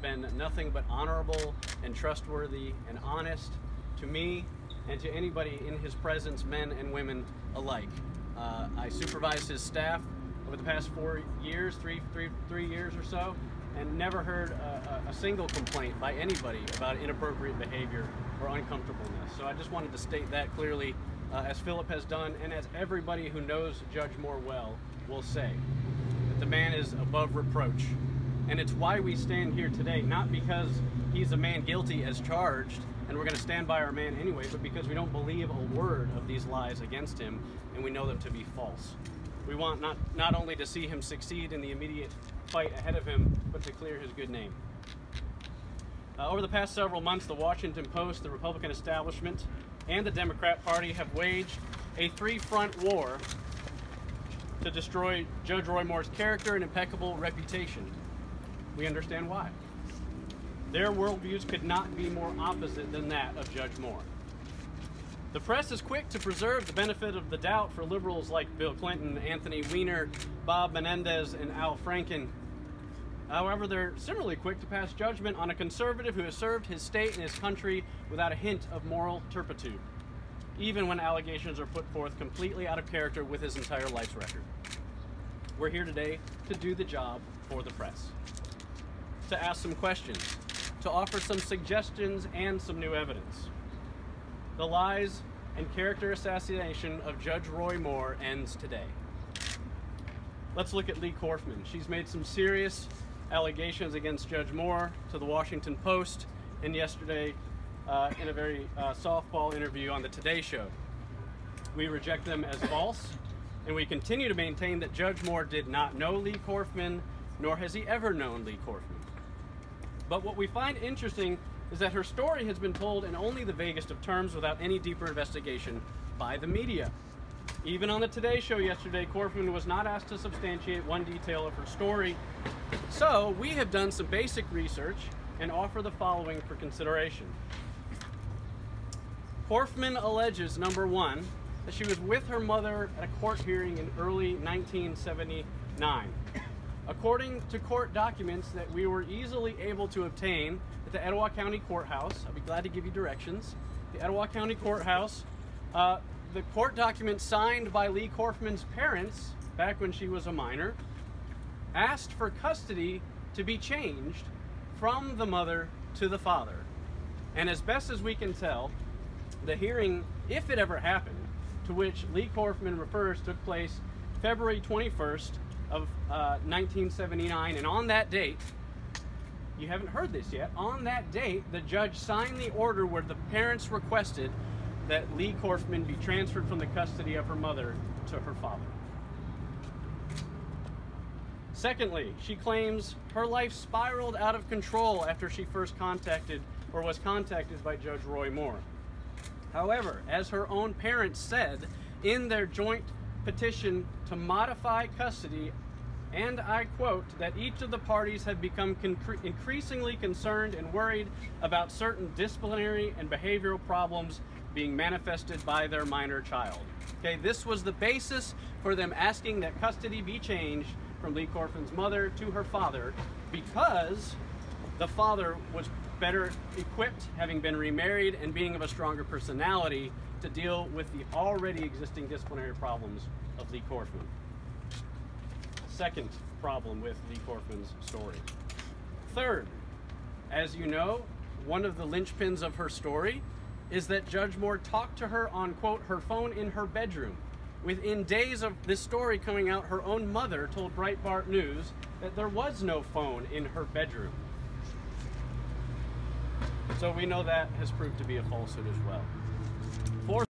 been nothing but honorable and trustworthy and honest to me and to anybody in his presence, men and women alike. I supervised his staff over the past 4 years, three years or so, and never heard a single complaint by anybody about inappropriate behavior or uncomfortableness. So I just wanted to state that clearly, as Philip has done, and as everybody who knows Judge Moore well will say, that the man is above reproach. And it's why we stand here today, not because he's a man guilty as charged, and we're going to stand by our man anyway, but because we don't believe a word of these lies against him, and we know them to be false. We want not only to see him succeed in the immediate fight ahead of him, but to clear his good name. Over the past several months, the Washington Post, the Republican establishment, and the Democrat Party have waged a three-front war to destroy Judge Roy Moore's character and impeccable reputation. We understand why. Their worldviews could not be more opposite than that of Judge Moore. The press is quick to preserve the benefit of the doubt for liberals like Bill Clinton, Anthony Weiner, Bob Menendez, and Al Franken. However, they're similarly quick to pass judgment on a conservative who has served his state and his country without a hint of moral turpitude, even when allegations are put forth completely out of character with his entire life's record. We're here today to do the job for the press, to ask some questions, to offer some suggestions and some new evidence. The lies and character assassination of Judge Roy Moore ends today. Let's look at Lee Korfman. She's made some serious allegations against Judge Moore to the Washington Post, and yesterday in a very softball interview on the Today Show. We reject them as false, and we continue to maintain that Judge Moore did not know Lee Korfman, nor has he ever known Lee Korfman. But what we find interesting is that her story has been told in only the vaguest of terms without any deeper investigation by the media. Even on the Today Show yesterday, Korfman was not asked to substantiate one detail of her story. So we have done some basic research and offer the following for consideration. Korfman alleges, number one, that she was with her mother at a court hearing in early 1979. According to court documents that we were easily able to obtain at the Etowah County Courthouse, I'll be glad to give you directions, the Etowah County Courthouse, the court document signed by Lee Korfman's parents back when she was a minor asked for custody to be changed from the mother to the father. And as best as we can tell, the hearing, if it ever happened, to which Lee Korfman refers took place February 21st of 1979, and on that date, you haven't heard this yet, on that date the judge signed the order where the parents requested that Lee Korfman be transferred from the custody of her mother to her father. Secondly, she claims her life spiraled out of control after she first was contacted by Judge Roy Moore. However, as her own parents said in their joint petition to modify custody, and I quote, that each of the parties had become increasingly concerned and worried about certain disciplinary and behavioral problems being manifested by their minor child. Okay, this was the basis for them asking that custody be changed from Lee Korfman's mother to her father, because the father was better equipped, having been remarried and being of a stronger personality, to deal with the already existing disciplinary problems of Lee Korfman. Second problem with Lee Korfman's story. Third, as you know, one of the linchpins of her story is that Judge Moore talked to her on, quote, her phone in her bedroom. Within days of this story coming out, her own mother told Breitbart News that there was no phone in her bedroom. So we know that has proved to be a falsehood as well. Fourth,